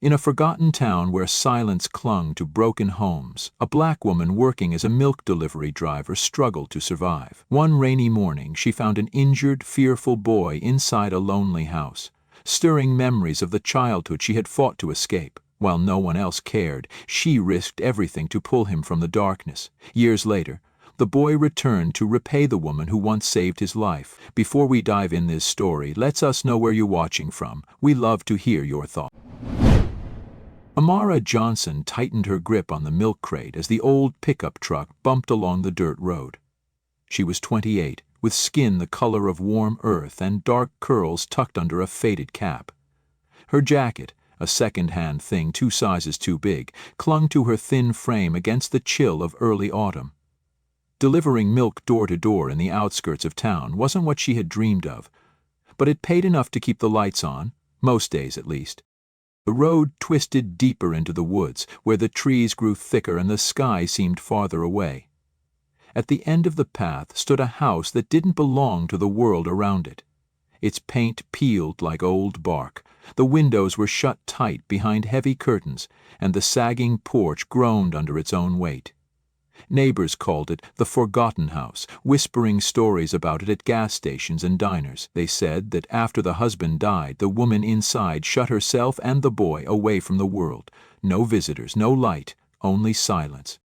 In a forgotten town where silence clung to broken homes, a black woman working as a milk delivery driver struggled to survive. One rainy morning, she found an injured, fearful boy inside a lonely house, stirring memories of the childhood she had fought to escape. While no one else cared, she risked everything to pull him from the darkness. Years later, the boy returned to repay the woman who once saved his life. Before we dive in this story, let us know where you're watching from. We love to hear your thoughts. Amara Johnson tightened her grip on the milk crate as the old pickup truck bumped along the dirt road. She was 28, with skin the color of warm earth and dark curls tucked under a faded cap. Her jacket, a second-hand thing 2 sizes too big, clung to her thin frame against the chill of early autumn. Delivering milk door to door in the outskirts of town wasn't what she had dreamed of, but it paid enough to keep the lights on, most days at least. The road twisted deeper into the woods, where the trees grew thicker and the sky seemed farther away. At the end of the path stood a house that didn't belong to the world around it. Its paint peeled like old bark, the windows were shut tight behind heavy curtains, and the sagging porch groaned under its own weight. Neighbors called it the Forgotten House, whispering stories about it at gas stations and diners. They said that after the husband died, the woman inside shut herself and the boy away from the world. No visitors, no light, only silence.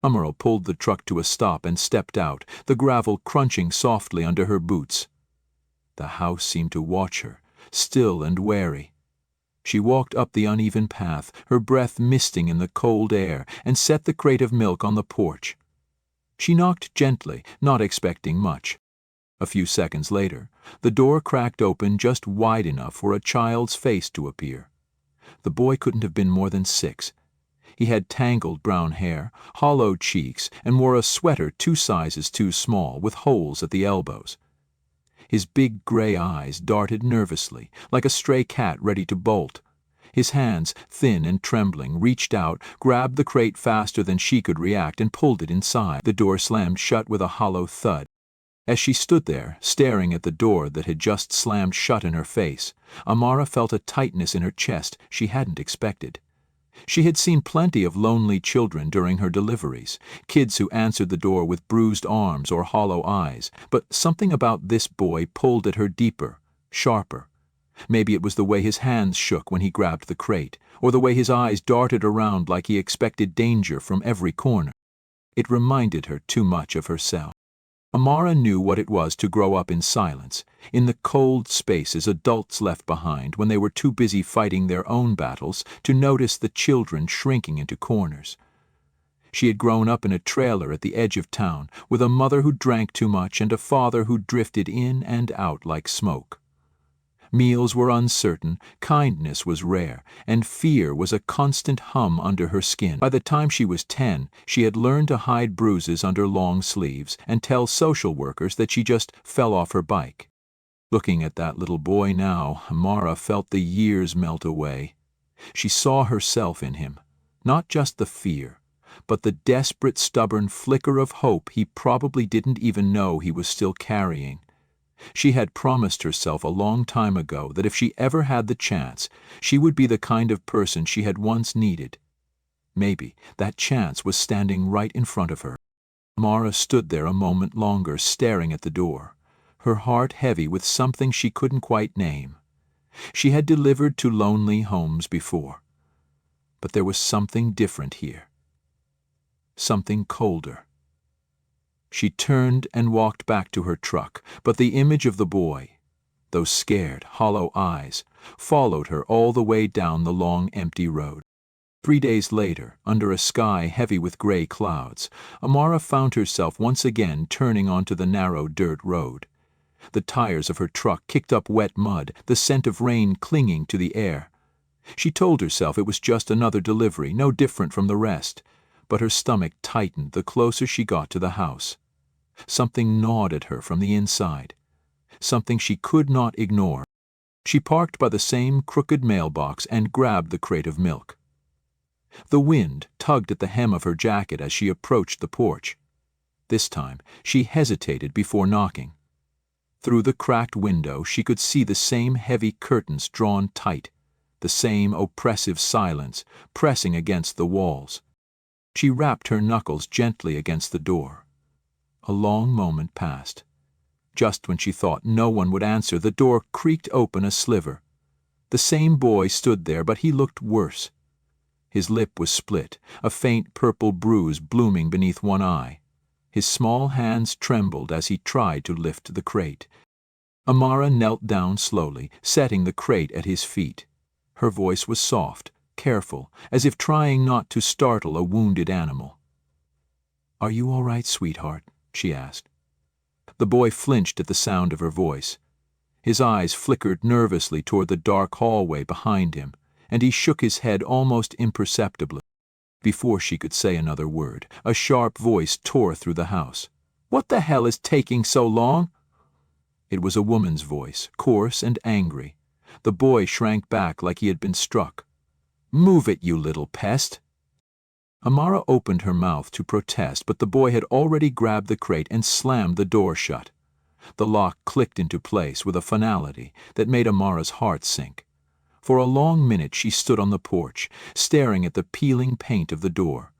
Amara pulled the truck to a stop and stepped out, the gravel crunching softly under her boots. The house seemed to watch her, still and wary. She walked up the uneven path, her breath misting in the cold air, and set the crate of milk on the porch. She knocked gently, not expecting much. A few seconds later, the door cracked open just wide enough for a child's face to appear. The boy couldn't have been more than 6. He had tangled brown hair, hollow cheeks, and wore a sweater 2 sizes too small with holes at the elbows. His big gray eyes darted nervously, like a stray cat ready to bolt. His hands, thin and trembling, reached out, grabbed the crate faster than she could react, and pulled it inside. The door slammed shut with a hollow thud. As she stood there, staring at the door that had just slammed shut in her face, Amara felt a tightness in her chest she hadn't expected. She had seen plenty of lonely children during her deliveries, kids who answered the door with bruised arms or hollow eyes, but something about this boy pulled at her deeper, sharper. Maybe it was the way his hands shook when he grabbed the crate, or the way his eyes darted around like he expected danger from every corner. It reminded her too much of herself. Amara knew what it was to grow up in silence, in the cold spaces adults left behind when they were too busy fighting their own battles to notice the children shrinking into corners. She had grown up in a trailer at the edge of town, with a mother who drank too much and a father who drifted in and out like smoke. Meals were uncertain, kindness was rare, and fear was a constant hum under her skin. By the time she was 10, she had learned to hide bruises under long sleeves and tell social workers that she just fell off her bike. Looking at that little boy now, Amara felt the years melt away. She saw herself in him, not just the fear, but the desperate, stubborn flicker of hope he probably didn't even know he was still carrying. She had promised herself a long time ago that if she ever had the chance, she would be the kind of person she had once needed. Maybe that chance was standing right in front of her. Amara stood there a moment longer, staring at the door, her heart heavy with something she couldn't quite name. She had delivered to lonely homes before, but there was something different here. Something colder. She turned and walked back to her truck, but the image of the boy, those scared, hollow eyes, followed her all the way down the long, empty road. 3 days later, under a sky heavy with gray clouds, Amara found herself once again turning onto the narrow dirt road. The tires of her truck kicked up wet mud, the scent of rain clinging to the air. She told herself it was just another delivery, no different from the rest, but her stomach tightened the closer she got to the house. Something gnawed at her from the inside, something she could not ignore. She parked by the same crooked mailbox and grabbed the crate of milk. The wind tugged at the hem of her jacket as she approached the porch. This time, she hesitated before knocking. Through the cracked window, she could see the same heavy curtains drawn tight, the same oppressive silence, pressing against the walls. She rapped her knuckles gently against the door. A long moment passed. Just when she thought no one would answer, the door creaked open a sliver. The same boy stood there, but he looked worse. His lip was split, a faint purple bruise blooming beneath one eye. His small hands trembled as he tried to lift the crate. Amara knelt down slowly, setting the crate at his feet. Her voice was soft, careful, as if trying not to startle a wounded animal. "Are you all right, sweetheart?" she asked. The boy flinched at the sound of her voice. His eyes flickered nervously toward the dark hallway behind him, and he shook his head almost imperceptibly. Before she could say another word, a sharp voice tore through the house. "What the hell is taking so long?" It was a woman's voice, coarse and angry. The boy shrank back like he had been struck. "Move it, you little pest!" Amara opened her mouth to protest, but the boy had already grabbed the crate and slammed the door shut. The lock clicked into place with a finality that made Amara's heart sink. For a long minute she stood on the porch, staring at the peeling paint of the door.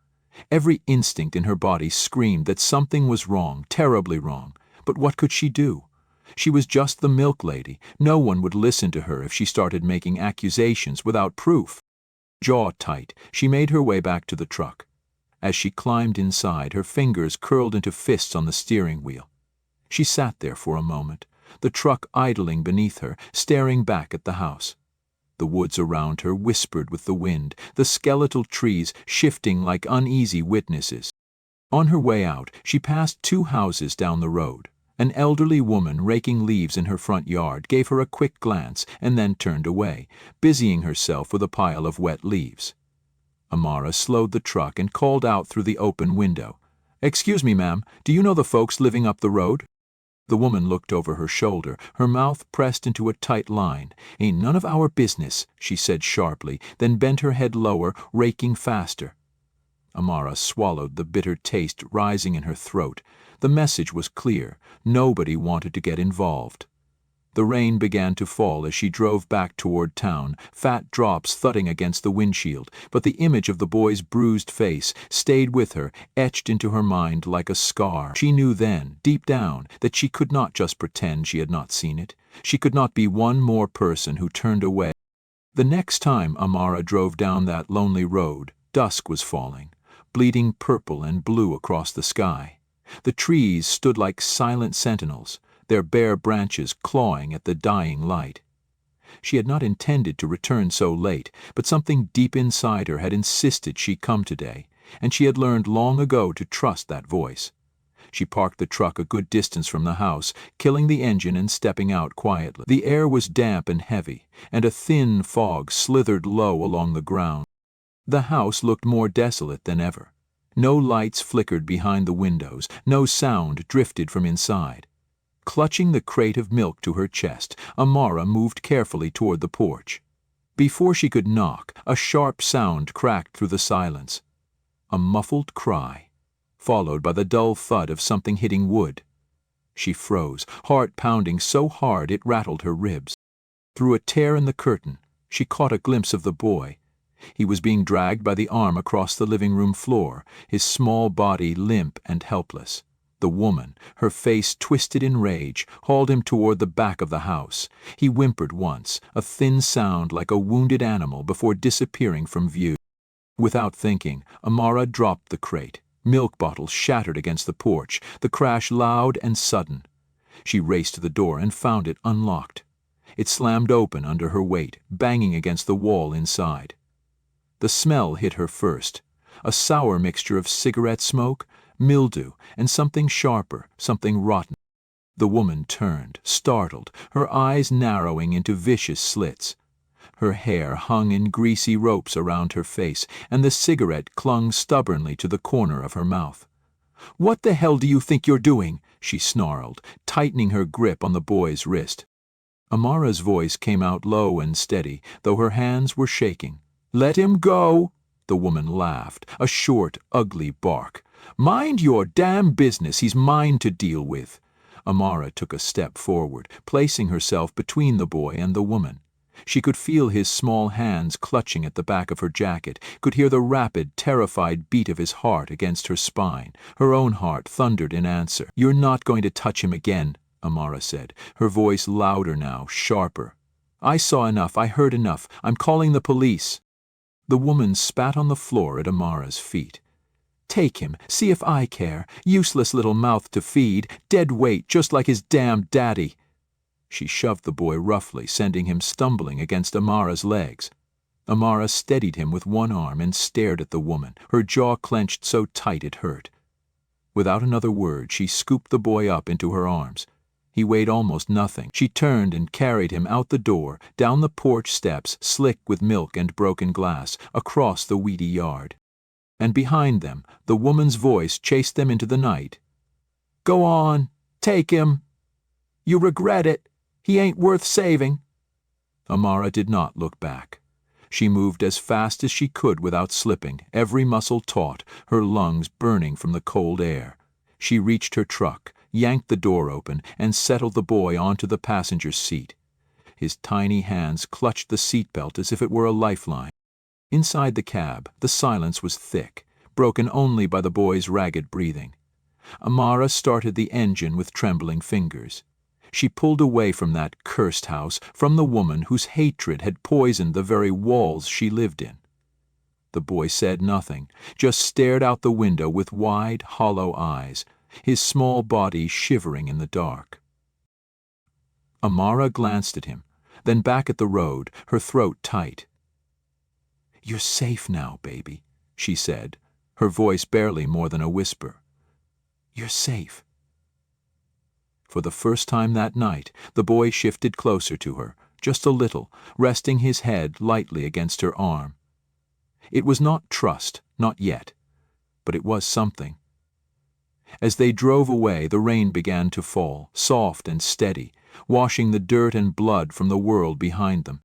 Every instinct in her body screamed that something was wrong, terribly wrong, but what could she do? She was just the milk lady. No one would listen to her if she started making accusations without proof. Jaw tight, she made her way back to the truck. As she climbed inside, her fingers curled into fists on the steering wheel. She sat there for a moment, the truck idling beneath her, staring back at the house. The woods around her whispered with the wind, the skeletal trees shifting like uneasy witnesses. On her way out, she passed 2 houses down the road. An elderly woman raking leaves in her front yard gave her a quick glance and then turned away, busying herself with a pile of wet leaves. Amara slowed the truck and called out through the open window, "Excuse me, ma'am, do you know the folks living up the road?" The woman looked over her shoulder, her mouth pressed into a tight line. "Ain't none of our business," she said sharply, then bent her head lower, raking faster. Amara swallowed, the bitter taste rising in her throat. The message was clear. Nobody wanted to get involved. The rain began to fall as she drove back toward town, fat drops thudding against the windshield, but the image of the boy's bruised face stayed with her, etched into her mind like a scar. She knew then, deep down, that she could not just pretend she had not seen it. She could not be one more person who turned away. The next time Amara drove down that lonely road, dusk was falling, bleeding purple and blue across the sky. The trees stood like silent sentinels, their bare branches clawing at the dying light. She had not intended to return so late, but something deep inside her had insisted she come today, and she had learned long ago to trust that voice. She parked the truck a good distance from the house, killing the engine and stepping out quietly. The air was damp and heavy, and a thin fog slithered low along the ground. The house looked more desolate than ever. No lights flickered behind the windows, no sound drifted from inside. Clutching the crate of milk to her chest, Amara moved carefully toward the porch. Before she could knock, a sharp sound cracked through the silence. A muffled cry, followed by the dull thud of something hitting wood. She froze, heart pounding so hard it rattled her ribs. Through a tear in the curtain, she caught a glimpse of the boy. He was being dragged by the arm across the living room floor, his small body limp and helpless. The woman, her face twisted in rage, hauled him toward the back of the house. He whimpered once, a thin sound like a wounded animal, before disappearing from view. Without thinking, Amara dropped the crate. Milk bottles shattered against the porch, the crash loud and sudden. She raced to the door and found it unlocked. It slammed open under her weight, banging against the wall inside. The smell hit her first, a sour mixture of cigarette smoke, mildew, and something sharper, something rotten. The woman turned, startled, her eyes narrowing into vicious slits. Her hair hung in greasy ropes around her face, and the cigarette clung stubbornly to the corner of her mouth. "What the hell do you think you're doing?" she snarled, tightening her grip on the boy's wrist. Amara's voice came out low and steady, though her hands were shaking. "Let him go!" The woman laughed, a short, ugly bark. "Mind your damn business, he's mine to deal with." Amara took a step forward, placing herself between the boy and the woman. She could feel his small hands clutching at the back of her jacket, could hear the rapid, terrified beat of his heart against her spine. Her own heart thundered in answer. "You're not going to touch him again," Amara said, her voice louder now, sharper. "I saw enough, I heard enough. I'm calling the police." The woman spat on the floor at Amara's feet. "Take him, see if I care. Useless little mouth to feed, dead weight just like his damned daddy." She shoved the boy roughly, sending him stumbling against Amara's legs. Amara steadied him with one arm and stared at the woman, her jaw clenched so tight it hurt. Without another word, she scooped the boy up into her arms. He weighed almost nothing. She turned and carried him out the door, down the porch steps, slick with milk and broken glass, across the weedy yard. And behind them, the woman's voice chased them into the night. "Go on, take him. You regret it. He ain't worth saving." Amara did not look back. She moved as fast as she could without slipping, every muscle taut, her lungs burning from the cold air. She reached her truck, yanked the door open, and settled the boy onto the passenger's seat. His tiny hands clutched the seatbelt as if it were a lifeline. Inside the cab, the silence was thick, broken only by the boy's ragged breathing. Amara started the engine with trembling fingers. She pulled away from that cursed house, from the woman whose hatred had poisoned the very walls she lived in. The boy said nothing, just stared out the window with wide, hollow eyes, his small body shivering in the dark. Amara glanced at him, then back at the road, her throat tight. "You're safe now, baby," she said, her voice barely more than a whisper. "You're safe." For the first time that night, the boy shifted closer to her, just a little, resting his head lightly against her arm. It was not trust, not yet, but it was something. As they drove away, the rain began to fall, soft and steady, washing the dirt and blood from the world behind them.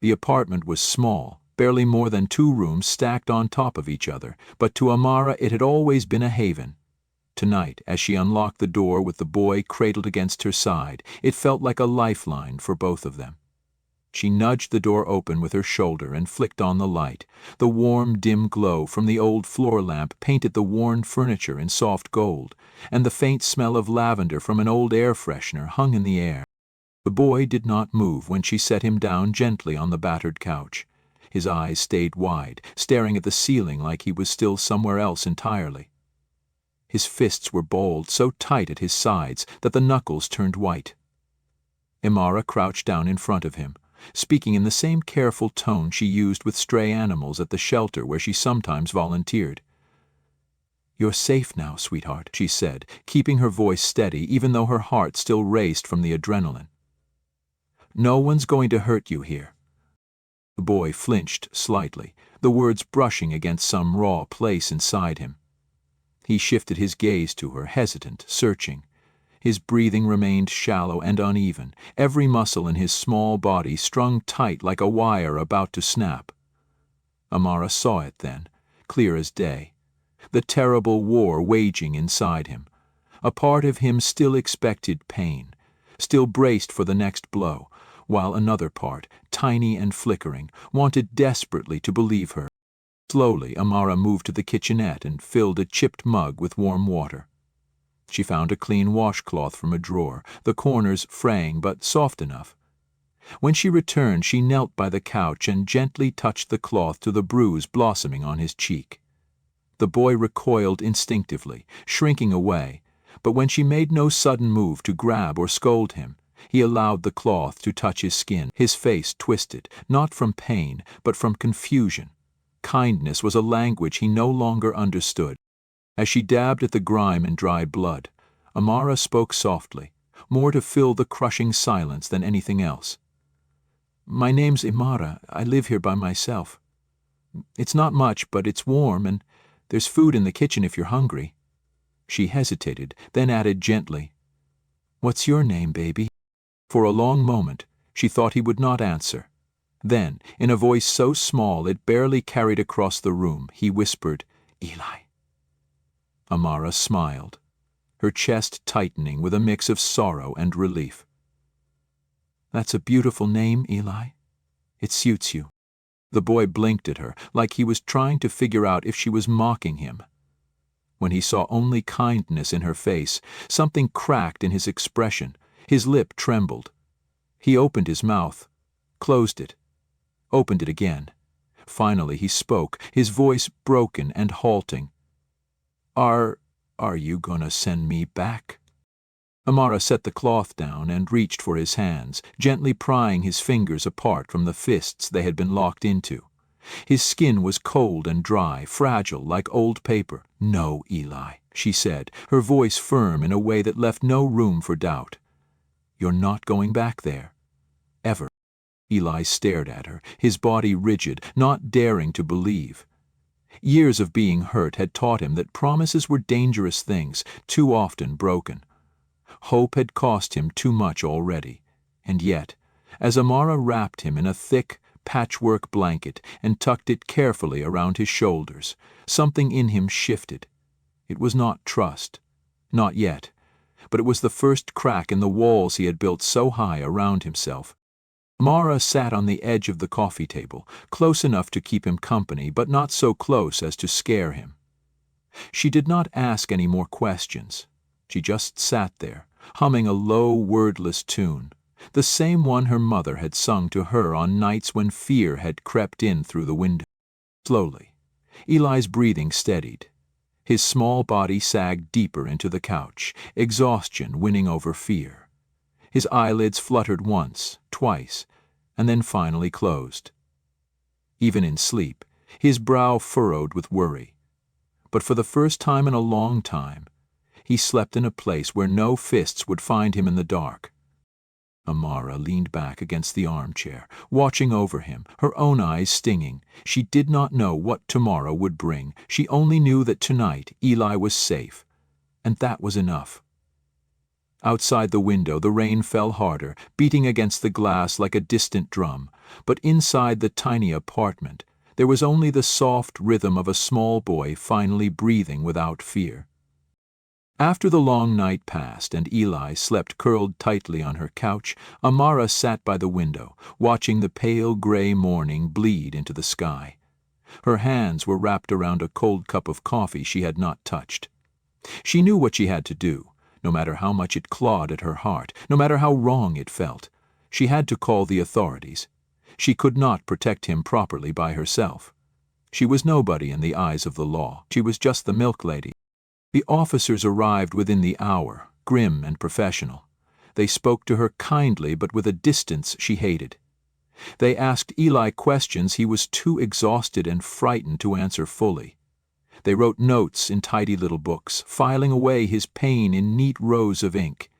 The apartment was small, barely more than 2 rooms stacked on top of each other, but to Amara it had always been a haven. Tonight, as she unlocked the door with the boy cradled against her side, it felt like a lifeline for both of them. She nudged the door open with her shoulder and flicked on the light. The warm, dim glow from the old floor lamp painted the worn furniture in soft gold, and the faint smell of lavender from an old air freshener hung in the air. The boy did not move when she set him down gently on the battered couch. His eyes stayed wide, staring at the ceiling like he was still somewhere else entirely. His fists were balled so tight at his sides that the knuckles turned white. Amara crouched down in front of him, speaking in the same careful tone she used with stray animals at the shelter where she sometimes volunteered. "You're safe now, sweetheart," she said, keeping her voice steady even though her heart still raced from the adrenaline. "No one's going to hurt you here." The boy flinched slightly, the words brushing against some raw place inside him. He shifted his gaze to her, hesitant, searching. His breathing remained shallow and uneven, every muscle in his small body strung tight like a wire about to snap. Amara saw it then, clear as day. The terrible war waging inside him. A part of him still expected pain, still braced for the next blow, while another part, tiny and flickering, wanted desperately to believe her. Slowly, Amara moved to the kitchenette and filled a chipped mug with warm water. She found a clean washcloth from a drawer, the corners fraying but soft enough. When she returned, she knelt by the couch and gently touched the cloth to the bruise blossoming on his cheek. The boy recoiled instinctively, shrinking away, but when she made no sudden move to grab or scold him, he allowed the cloth to touch his skin, his face twisted, not from pain, but from confusion. Kindness was a language he no longer understood. As she dabbed at the grime and dried blood, Amara spoke softly, more to fill the crushing silence than anything else. "My name's Amara. I live here by myself. It's not much, but it's warm, and there's food in the kitchen if you're hungry." She hesitated, then added gently, "What's your name, baby?" For a long moment, she thought he would not answer. Then, in a voice so small it barely carried across the room, he whispered, "Eli." Amara smiled, her chest tightening with a mix of sorrow and relief. "That's a beautiful name, Eli," It suits you." The boy blinked at her, like he was trying to figure out if she was mocking him. When he saw only kindness in her face, something cracked in his expression. His lip trembled. He opened his mouth, closed it, opened it again. Finally he spoke, his voice broken and halting. Are you gonna send me back?" Amara set the cloth down and reached for his hands, gently prying his fingers apart from the fists they had been locked into. His skin was cold and dry, fragile like old paper. "No, Eli," she said, her voice firm in a way that left no room for doubt. "You're not going back there. Ever." Eli stared at her, his body rigid, not daring to believe. Years of being hurt had taught him that promises were dangerous things, too often broken. Hope had cost him too much already, and yet, as Amara wrapped him in a thick, patchwork blanket and tucked it carefully around his shoulders, something in him shifted. It was not trust, not yet, but it was the first crack in the walls he had built so high around himself. Amara sat on the edge of the coffee table, close enough to keep him company, but not so close as to scare him. She did not ask any more questions. She just sat there, humming a low, wordless tune, the same one her mother had sung to her on nights when fear had crept in through the window. Slowly, Eli's breathing steadied. His small body sagged deeper into the couch, exhaustion winning over fear. His eyelids fluttered once, twice, and then finally closed. Even in sleep, his brow furrowed with worry. But for the first time in a long time, he slept in a place where no fists would find him in the dark. Amara leaned back against the armchair, watching over him, her own eyes stinging. She did not know what tomorrow would bring. She only knew that tonight Eli was safe, and that was enough. Outside the window the rain fell harder, beating against the glass like a distant drum, but inside the tiny apartment there was only the soft rhythm of a small boy finally breathing without fear. After the long night passed and Eli slept curled tightly on her couch, Amara sat by the window, watching the pale gray morning bleed into the sky. Her hands were wrapped around a cold cup of coffee she had not touched. She knew what she had to do, no matter how much it clawed at her heart, no matter how wrong it felt. She had to call the authorities. She could not protect him properly by herself. She was nobody in the eyes of the law. She was just the milk lady. The officers arrived within the hour, grim and professional. They spoke to her kindly but with a distance she hated. They asked Eli questions he was too exhausted and frightened to answer fully. They wrote notes in tidy little books, filing away his pain in neat rows of ink.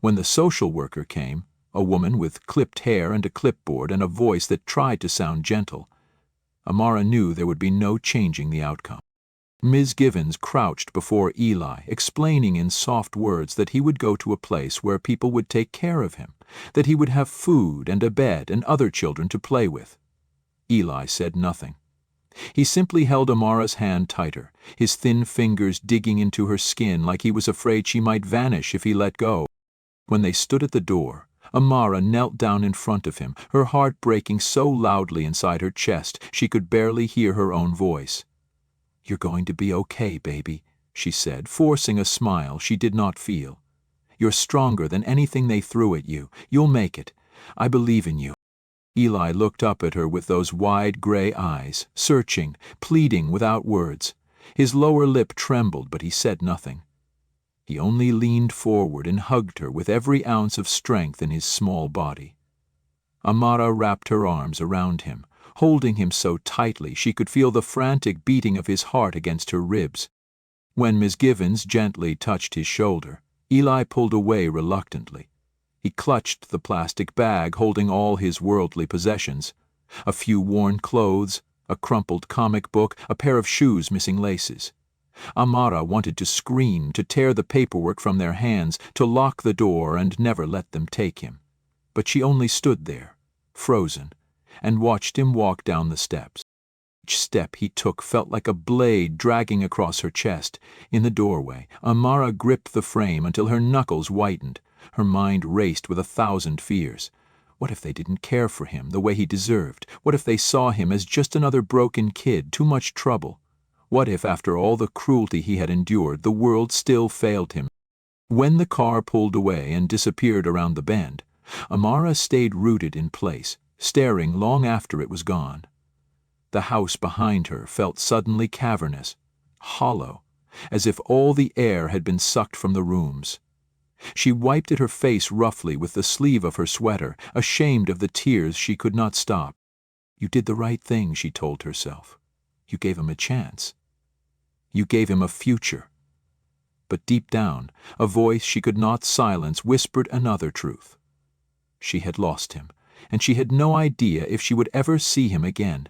When the social worker came, a woman with clipped hair and a clipboard and a voice that tried to sound gentle, Amara knew there would be no changing the outcome. Ms. Givens crouched before Eli, explaining in soft words that he would go to a place where people would take care of him, that he would have food and a bed and other children to play with. Eli said nothing. He simply held Amara's hand tighter, his thin fingers digging into her skin like he was afraid she might vanish if he let go. When they stood at the door, Amara knelt down in front of him, her heart breaking so loudly inside her chest she could barely hear her own voice. "You're going to be okay, baby," she said, forcing a smile she did not feel. "You're stronger than anything they threw at you. You'll make it. I believe in you." Eli looked up at her with those wide gray eyes, searching, pleading without words. His lower lip trembled, but he said nothing. He only leaned forward and hugged her with every ounce of strength in his small body. Amara wrapped her arms around him, holding him so tightly she could feel the frantic beating of his heart against her ribs. When Miss Givens gently touched his shoulder, Eli pulled away reluctantly. He clutched the plastic bag holding all his worldly possessions, a few worn clothes, a crumpled comic book, a pair of shoes missing laces. Amara wanted to scream, to tear the paperwork from their hands, to lock the door and never let them take him. But she only stood there, frozen, and watched him walk down the steps. Each step he took felt like a blade dragging across her chest. In the doorway, Amara gripped the frame until her knuckles whitened. Her mind raced with 1,000 fears. What if they didn't care for him the way he deserved? What if they saw him as just another broken kid, too much trouble? What if, after all the cruelty he had endured, the world still failed him? When the car pulled away and disappeared around the bend, Amara stayed rooted in place, staring long after it was gone. The house behind her felt suddenly cavernous, hollow, as if all the air had been sucked from the rooms. She wiped at her face roughly with the sleeve of her sweater, ashamed of the tears she could not stop. You did the right thing, she told herself. You gave him a chance. You gave him a future. But deep down, a voice she could not silence whispered another truth. She had lost him, and she had no idea if she would ever see him again.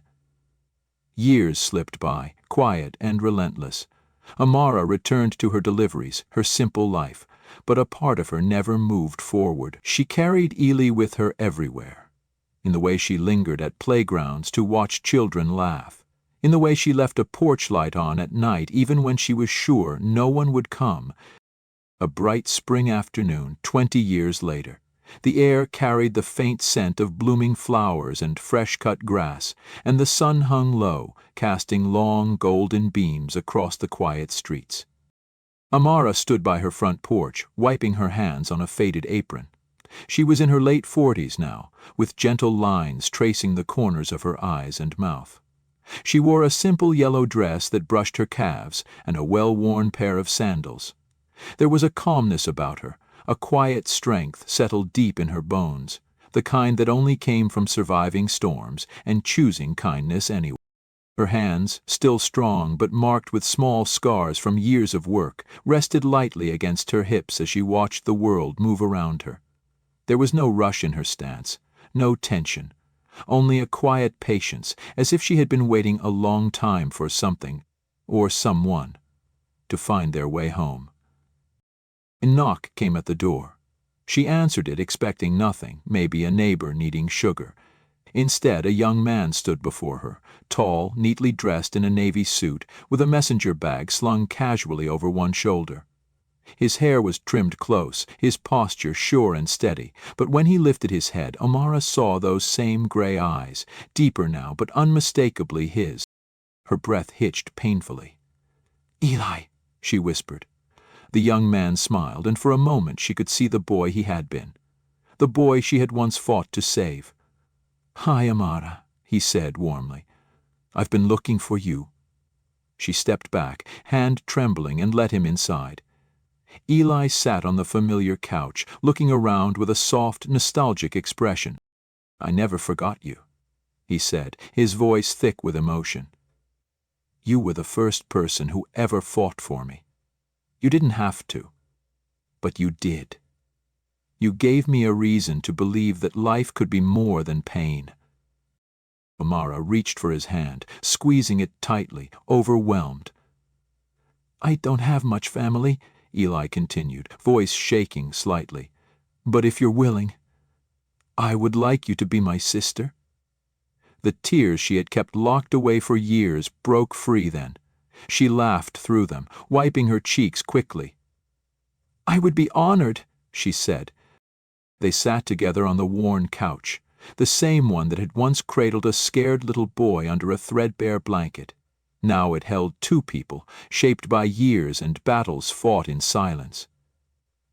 Years slipped by, quiet and relentless. Amara returned to her deliveries, her simple life, but a part of her never moved forward. She carried Eli with her everywhere, in the way she lingered at playgrounds to watch children laugh, in the way she left a porch light on at night even when she was sure no one would come. A bright spring afternoon, 20 years later, the air carried the faint scent of blooming flowers and fresh-cut grass, and the sun hung low, casting long golden beams across the quiet streets. Amara stood by her front porch, wiping her hands on a faded apron. She was in her late 40s now, with gentle lines tracing the corners of her eyes and mouth. She wore a simple yellow dress that brushed her calves and a well-worn pair of sandals. There was a calmness about her, a quiet strength settled deep in her bones, the kind that only came from surviving storms and choosing kindness anyway. Her hands, still strong but marked with small scars from years of work, rested lightly against her hips as she watched the world move around her. There was no rush in her stance, no tension, only a quiet patience, as if she had been waiting a long time for something, or someone, to find their way home. A knock came at the door. She answered it expecting nothing, maybe a neighbor needing sugar. Instead, a young man stood before her, tall, neatly dressed in a navy suit, with a messenger bag slung casually over one shoulder. His hair was trimmed close, his posture sure and steady, but when he lifted his head, Amara saw those same gray eyes, deeper now but unmistakably his. Her breath hitched painfully. "Eli," she whispered. The young man smiled, and for a moment she could see the boy he had been, the boy she had once fought to save. "Hi, Amara," he said warmly. "I've been looking for you." She stepped back, hand trembling, and let him inside. Eli sat on the familiar couch, looking around with a soft, nostalgic expression. "I never forgot you," he said, his voice thick with emotion. "You were the first person who ever fought for me. You didn't have to, but you did. You gave me a reason to believe that life could be more than pain." Amara reached for his hand, squeezing it tightly, overwhelmed. "I don't have much family," Eli continued, voice shaking slightly. "But if you're willing, I would like you to be my sister." The tears she had kept locked away for years broke free then. She laughed through them, wiping her cheeks quickly. "I would be honored," she said. They sat together on the worn couch, the same one that had once cradled a scared little boy under a threadbare blanket. Now it held two people, shaped by years and battles fought in silence.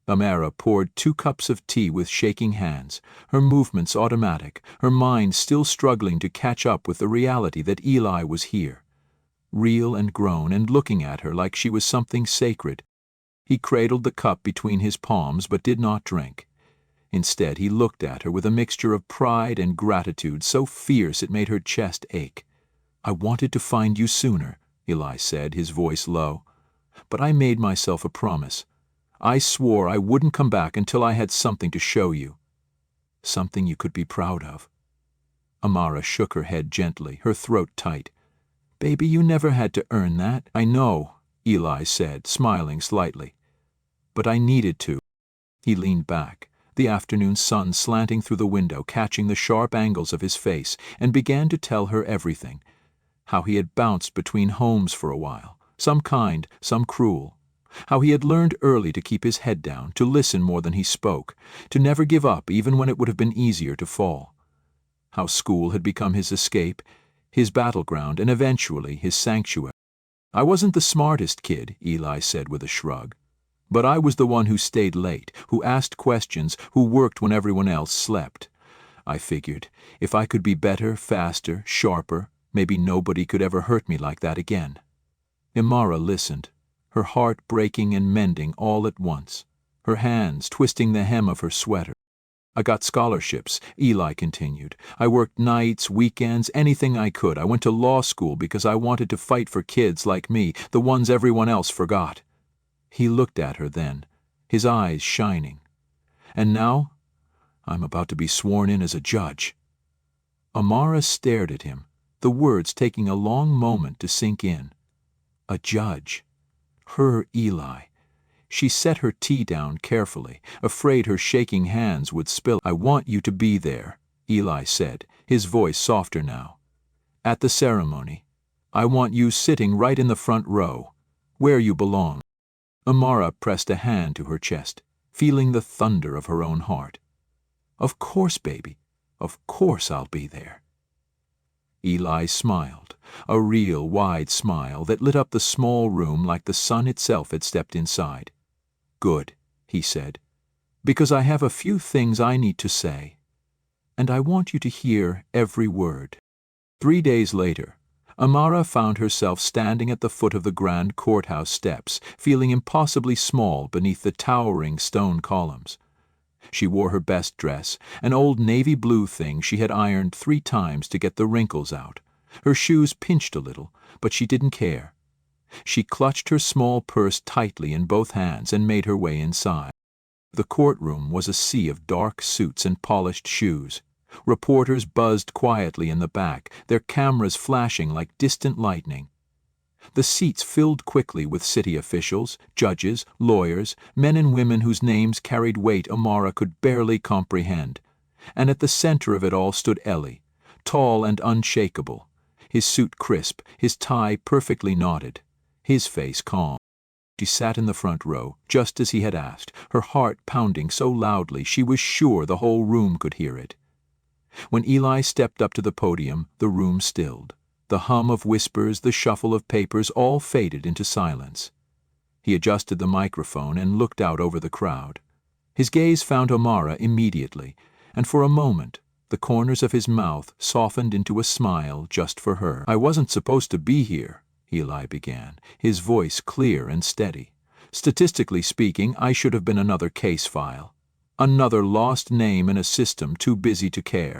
Amara poured 2 cups of tea with shaking hands, her movements automatic, her mind still struggling to catch up with the reality that Eli was here, real and grown and looking at her like she was something sacred. He cradled the cup between his palms but did not drink. Instead, he looked at her with a mixture of pride and gratitude so fierce it made her chest ache. "I wanted to find you sooner," Eli said, his voice low. "But I made myself a promise. I swore I wouldn't come back until I had something to show you. Something you could be proud of." Amara shook her head gently, her throat tight. "Baby, you never had to earn that." "I know," Eli said, smiling slightly. "But I needed to." He leaned back, the afternoon sun slanting through the window, catching the sharp angles of his face, and began to tell her everything. How he had bounced between homes for a while, some kind, some cruel. how he had learned early to keep his head down, to listen more than he spoke, to never give up even when it would have been easier to fall. How school had become his escape, his battleground, and eventually his sanctuary. "I wasn't the smartest kid," Eli said with a shrug. "But I was the one who stayed late, who asked questions, who worked when everyone else slept. I figured, if I could be better, faster, sharper, maybe nobody could ever hurt me like that again." Amara listened, her heart breaking and mending all at once, her hands twisting the hem of her sweater. "I got scholarships," Eli continued. "I worked nights, weekends, anything I could. I went to law school because I wanted to fight for kids like me, the ones everyone else forgot." He looked at her then, his eyes shining. "And now, I'm about to be sworn in as a judge." Amara stared at him, the words taking a long moment to sink in. A judge. Her Eli. She set her tea down carefully, afraid her shaking hands would spill. "I want you to be there," Eli said, his voice softer now. "At the ceremony. I want you sitting right in the front row, where you belong." Amara pressed a hand to her chest, feeling the thunder of her own heart. "Of course, baby. Of course I'll be there." Eli smiled, a real wide smile that lit up the small room like the sun itself had stepped inside. "Good," he said, "because I have a few things I need to say, and I want you to hear every word." 3 days later, Amara found herself standing at the foot of the grand courthouse steps, feeling impossibly small beneath the towering stone columns. She wore her best dress, an old navy blue thing she had ironed 3 times to get the wrinkles out. Her shoes pinched a little, but she didn't care. She clutched her small purse tightly in both hands and made her way inside. The courtroom was a sea of dark suits and polished shoes. Reporters buzzed quietly in the back, their cameras flashing like distant lightning. The seats filled quickly with city officials, judges, lawyers, men and women whose names carried weight Amara could barely comprehend. And at the center of it all stood Ellie, tall and unshakable, his suit crisp, his tie perfectly knotted, his face calm. She sat in the front row, just as he had asked, her heart pounding so loudly she was sure the whole room could hear it. When Eli stepped up to the podium, the room stilled. The hum of whispers, the shuffle of papers, all faded into silence. He adjusted the microphone and looked out over the crowd. His gaze found Amara immediately, and for a moment, the corners of his mouth softened into a smile just for her. "I wasn't supposed to be here," Eli began, his voice clear and steady. "Statistically speaking, I should have been another case file. Another lost name in a system too busy to care."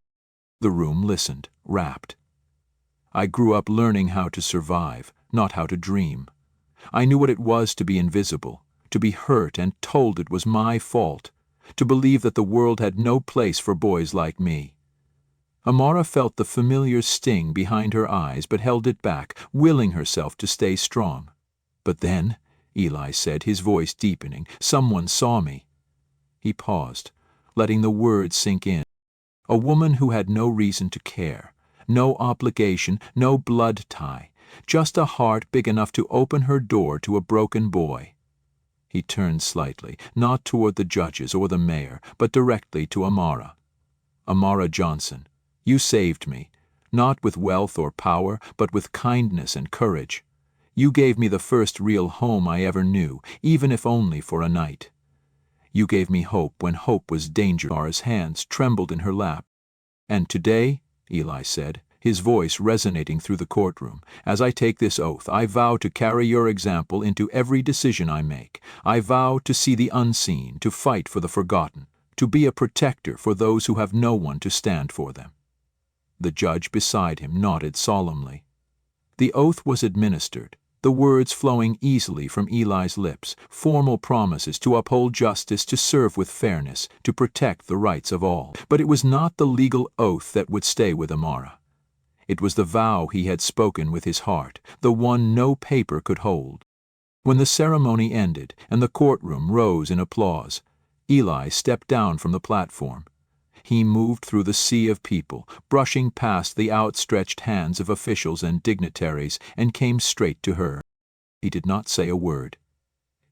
The room listened, rapt. "I grew up learning how to survive, not how to dream. I knew what it was to be invisible, to be hurt and told it was my fault, to believe that the world had no place for boys like me." Amara felt the familiar sting behind her eyes but held it back, willing herself to stay strong. "But then," Eli said, his voice deepening, "someone saw me." He paused, letting the words sink in. A woman who had no reason to care, no obligation, no blood tie, just a heart big enough to open her door to a broken boy. He turned slightly, not toward the judges or the mayor, but directly to Amara. "Amara Johnson, you saved me, not with wealth or power, but with kindness and courage. You gave me the first real home I ever knew, even if only for a night. You gave me hope when hope was dangerous." Amara's hands trembled in her lap. "And today," Eli said, his voice resonating through the courtroom, "as I take this oath, I vow to carry your example into every decision I make. I vow to see the unseen, to fight for the forgotten, to be a protector for those who have no one to stand for them." The judge beside him nodded solemnly. The oath was administered, the words flowing easily from Eli's lips, formal promises to uphold justice, to serve with fairness, to protect the rights of all. But it was not the legal oath that would stay with Amara. It was the vow he had spoken with his heart, the one no paper could hold. When the ceremony ended and the courtroom rose in applause, Eli stepped down from the platform. He moved through the sea of people, brushing past the outstretched hands of officials and dignitaries, and came straight to her. He did not say a word.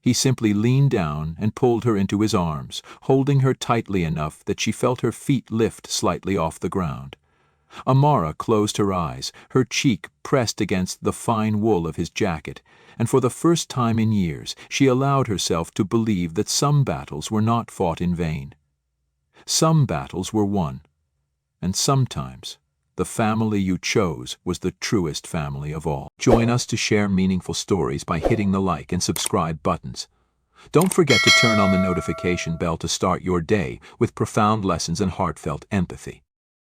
He simply leaned down and pulled her into his arms, holding her tightly enough that she felt her feet lift slightly off the ground. Amara closed her eyes, her cheek pressed against the fine wool of his jacket, and for the first time in years she allowed herself to believe that some battles were not fought in vain. Some battles were won, and sometimes the family you chose was the truest family of all. Join us to share meaningful stories by hitting the like and subscribe buttons. Don't forget to turn on the notification bell to start your day with profound lessons and heartfelt empathy.